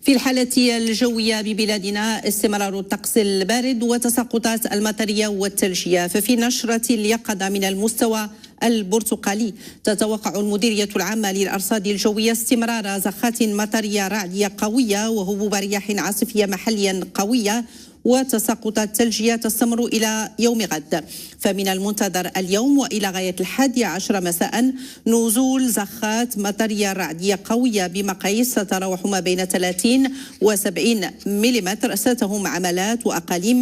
في الحالة الجوية ببلادنا استمرار الطقس البارد وتساقطات المطرية والثلجية. ففي نشرة اليقظة من المستوى البرتقالي تتوقع المديرية العامة للأرصاد الجوية استمرار زخات مطرية رعدية قوية وهبوب رياح عاصفية محليا قوية وتساقطات ثلجية تستمر إلى يوم غد. فمن المنتظر اليوم وإلى غاية 11 مساء نزول زخات مطرية رعدية قوية بمقاييس تتراوح ما بين 30 و70 ملم ستهم عملات وأقاليم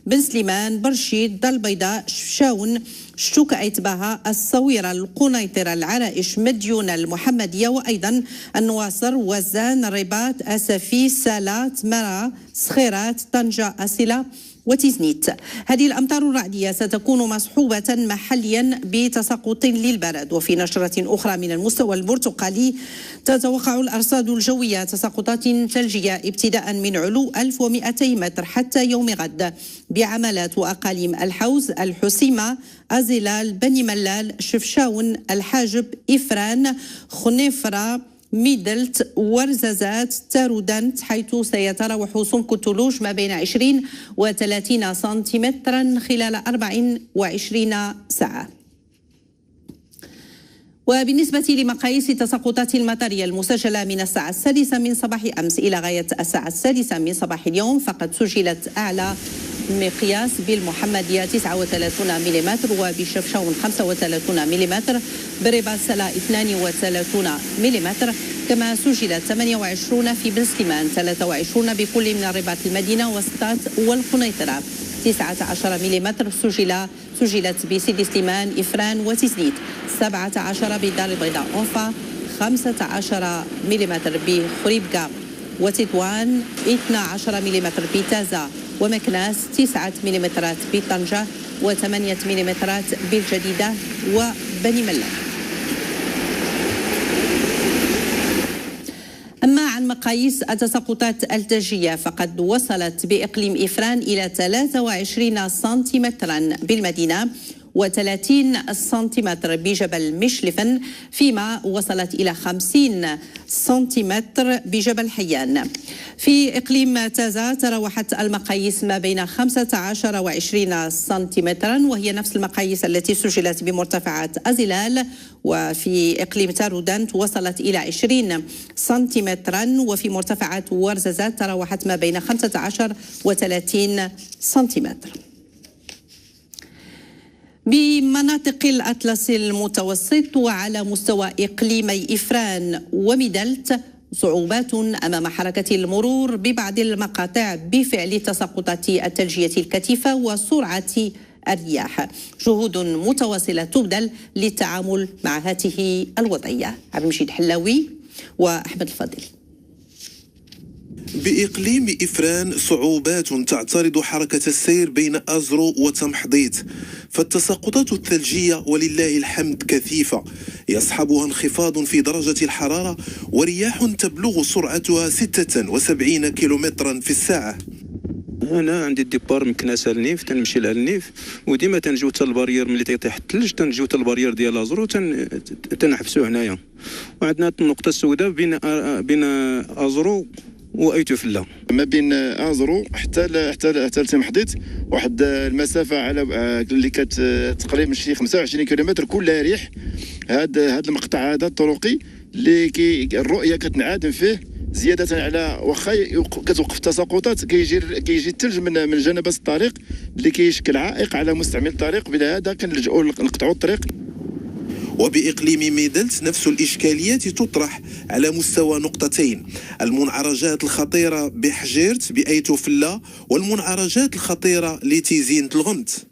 بن سليمان، برشيد، دار البيضاء، شفشاون، شتوك عتباها، الصويرة، القنيطرة، العرائش، مديونة، المحمدية، وأيضا النواصر، وزان، الرباط، أسفي، سالات، مرا، صخيرات، طنجة، أسلة وتيزنيت. هذه الأمطار الرعدية ستكون مصحوبة محليا بتساقط للبرد. وفي نشرة أخرى من المستوى البرتقالي تتوقع الأرصاد الجوية تساقطات ثلجية ابتداء من علو 1200 متر حتى يوم غد بعملات وأقاليم الحوز، الحسيمة، أزلال، بني ملال، شفشاون، الحاجب، إفران، خنيفرة، ميدلت، ورزازات، تارودانت، حيث سيتراوح سمك الثلوج ما بين 20 و30 سنتيمترا خلال 24 ساعة. وبالنسبة لمقاييس تساقطات المطرية المسجلة من الساعة 6 من صباح أمس إلى غاية الساعة 6 من صباح اليوم، فقد سجلت أعلى مقياس بالمحمدية 39 ملم، وبشفشاون 35 ملم، برباط سلا 32 ملم، كما سجلت 28 في بن سليمان، 23 بكل من الرباط المدينة وسطات والقنيطرة، 19 ملم سجلت بسيدي سليمان، إفران وتيزنيت، 17 بدار البيضاء أنفا، 15 ملم بخريبكا وتطوان، 12 ملم بتازا ومكناس، 9 ملم بطنجة و8 ملم بالجديدة وبني ملال. أما عن مقاييس التساقطات الثلجية فقد وصلت بإقليم إفران إلى 23 سنتيمترا بالمدينة و30 سنتيمتر بجبل مشلفن، فيما وصلت إلى 50 سنتيمتر بجبل حيان. في إقليم تازا تراوحت المقاييس ما بين 15 و20 سنتيمترا، وهي نفس المقاييس التي سجلت بمرتفعات أزلال. وفي إقليم تارودانت وصلت إلى 20 سنتيمترا، وفي مرتفعات ورزازات تراوحت ما بين 15 و30 سنتيمتر. بمناطق الأطلس المتوسط وعلى مستوى إقليمي إفران وميدلت صعوبات أمام حركة المرور ببعض المقاطع بفعل تساقطات الثلجية الكثيفة وسرعة الرياح. جهود متواصلة تبذل للتعامل مع هذه الوضعية. عبد المجيد حلاوي وأحمد الفضل. بإقليم إفران صعوبات تعترض حركة السير بين أزرو وتمحضيت، فالتساقطات الثلجية ولله الحمد كثيفة يصحبها انخفاض في درجة الحرارة ورياح تبلغ سرعتها 76 كيلومترا في الساعة. انا عندي الديبار من كناسه للنيف، تنمشي لها النيف، وديما تنجيو حتى البارير ملي تيطيح الثلج تنجيو حتى البارير ديال ازرو تنحبسوه هنايا. وعندنا النقطه السوداء بين ازرو وايتوفلا، ما بين ازرو حتى تمحضيت واحد المسافه على اللي كانت تقريبا شي 25 كيلومتر كلها ريح. هذا المقطع هذا الطرقي اللي الرؤيه كتنعدم فيه زياده على واخا كتوقف التساقطات كيجي الثلج من جانب الطريق اللي كيشكل عائق على مستعمل الطريق، بهذا كنلجؤوا نقطعوا الطريق. وبإقليم ميدلت نفس الإشكاليات تطرح على مستوى نقطتين: المنعرجات الخطيرة بحجيرت بأيتوفلا والمنعرجات الخطيرة لتيزين الغمت.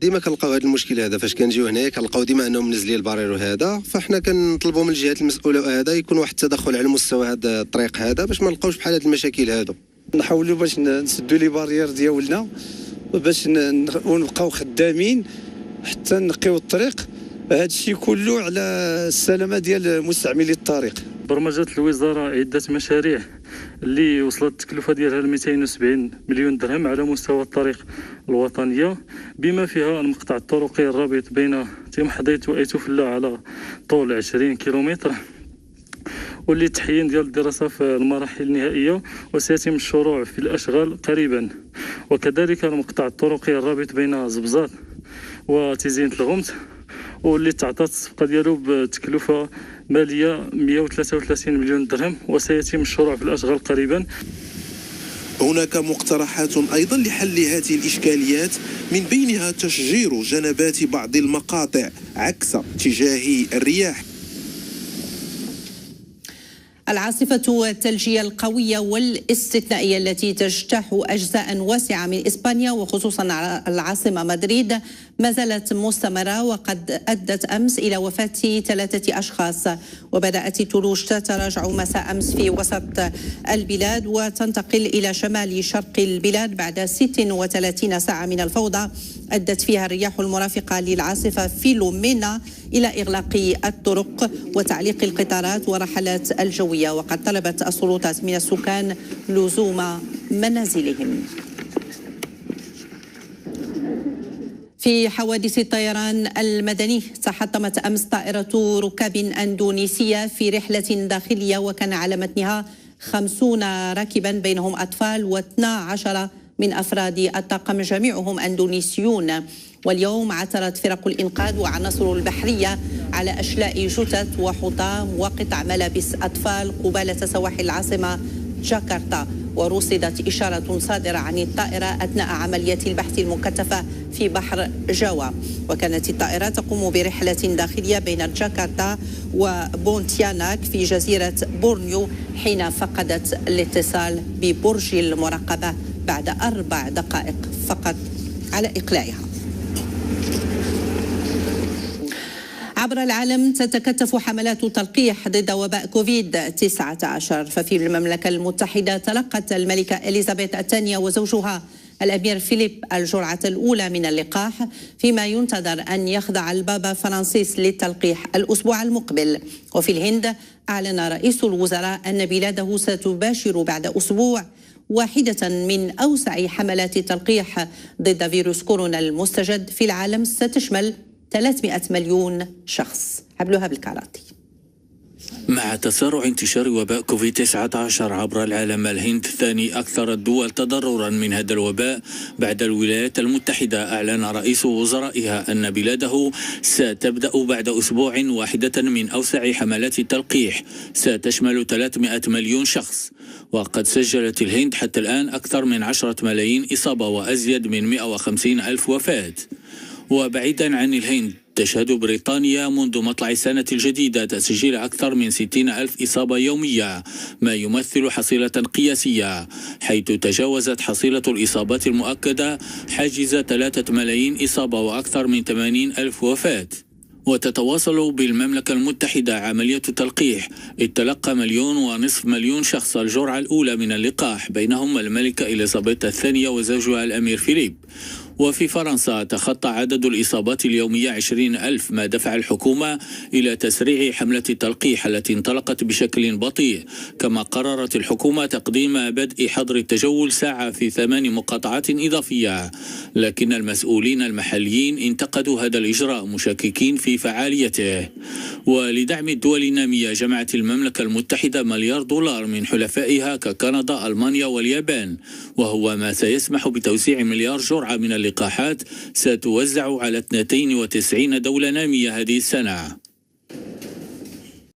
ديما كنلقاو هذا المشكل هذا، فاش كنجيو هنايا كنلقاو ديما انهم منزلين البارير هذا، فاحنا كنطلبوا من الجهات المسؤوله هذا يكون واحد التدخل على مستوى هذا الطريق هذا باش ما نلقاوش بحال هذه المشاكل هذو. نحاولوا باش نسدوا لي بارير ديالنا باش نبقاو خدامين حتى نقيو الطريق. هذا الشيء كله على السلامه ديال مستعملي الطريق. برمجت الوزاره عده مشاريع اللي وصلت التكلفه ديالها ل 270 مليون درهم على مستوى الطريق الوطنيه، بما فيها المقطع الطرقي الرابط بين تمحضيت وايتوفلا على طول 20 كيلومتر، واللي تحيين ديال الدراسة في المراحل النهائية، وسيتم الشروع في الأشغال قريبا. وكذلك المقطع الطرقي الرابط بين زبزات وتزينة الغمت، واللي تعطات الصفقة ديالو بتكلفة مالية 133 مليون درهم، وسيتم الشروع في الأشغال قريبا. هناك مقترحات أيضا لحل هذه الإشكاليات، من بينها تشجير جنبات بعض المقاطع عكس اتجاه الرياح. العاصفة الثلجية القوية والاستثنائية التي تجتاح أجزاء واسعة من إسبانيا وخصوصا العاصمة مدريد ما زالت مستمرة، وقد أدت أمس إلى وفاة 3 أشخاص. وبدأت الثلوج تتراجع مساء أمس في وسط البلاد وتنتقل إلى شمال شرق البلاد بعد 36 ساعة من الفوضى أدت فيها الرياح المرافقة للعاصفة فيلومينا إلى إغلاق الطرق وتعليق القطارات والرحلات الجوية. وقد طلبت السلطات من السكان لزوم منازلهم. في حوادث الطيران المدني، تحطمت أمس طائرة ركاب أندونيسية في رحلة داخلية وكان على متنها 50 راكبا بينهم أطفال و12 من أفراد الطاقم جميعهم أندونيسيون. واليوم عثرت فرق الإنقاذ وعناصر البحرية على أشلاء جثث وحطام وقطع ملابس أطفال قبالة سواحل العاصمة جاكرتا. ورصدت إشارة صادرة عن الطائرة أثناء عملية البحث المكثفة في بحر جاوا. وكانت الطائرة تقوم برحلة داخلية بين جاكرتا وبونتياناك في جزيرة بورنيو حين فقدت الاتصال ببرج المراقبة بعد 4 دقائق فقط على إقلاعها. عبر العالم تتكثف حملات تلقيح ضد وباء كوفيد-19. ففي المملكة المتحدة تلقت الملكة إليزابيث الثانية وزوجها الأمير فيليب الجرعة الأولى من اللقاح، فيما ينتظر أن يخضع البابا فرانسيس للتلقيح الأسبوع المقبل. وفي الهند أعلن رئيس الوزراء أن بلاده ستباشر بعد أسبوع واحدة من أوسع حملات التلقيح ضد فيروس كورونا المستجد في العالم، ستشمل 300 مليون شخص. حبلوها بالكاراتي. مع تسارع انتشار وباء كوفيد-19 عبر العالم، الهند ثاني أكثر الدول تضررا من هذا الوباء بعد الولايات المتحدة. أعلن رئيس وزرائها أن بلاده ستبدأ بعد أسبوع واحدة من أوسع حملات التلقيح ستشمل 300 مليون شخص. وقد سجلت الهند حتى الآن أكثر من 10 ملايين إصابة وأزيد من 150 ألف وفاة. وبعيدا عن الهند، تشهد بريطانيا منذ مطلع السنة الجديدة تسجيل أكثر من 60 ألف إصابة يومية، ما يمثل حصيلة قياسية، حيث تجاوزت حصيلة الإصابات المؤكدة حاجز 3 ملايين إصابة وأكثر من 80 ألف وفاة. وتتواصل بالمملكة المتحدة عملية التلقيح، إذ تلقى 1.5 مليون شخص الجرعة الأولى من اللقاح، بينهم الملكة إليزابيث الثانية وزوجها الأمير فيليب. وفي فرنسا تخطى عدد الإصابات اليومية 20 ألف، ما دفع الحكومة إلى تسريع حملة التلقيح التي انطلقت بشكل بطيء. كما قررت الحكومة تقديم بدء حظر التجول ساعة في 8 مقاطعات إضافية، لكن المسؤولين المحليين انتقدوا هذا الإجراء مشككين في فعاليته. ولدعم الدول النامية جمعت المملكة المتحدة $1 مليار من حلفائها ككندا، ألمانيا واليابان، وهو ما سيسمح بتوزيع 1 مليار جرعة من اللقاحات ستوزع على 92 دولة نامية هذه السنة.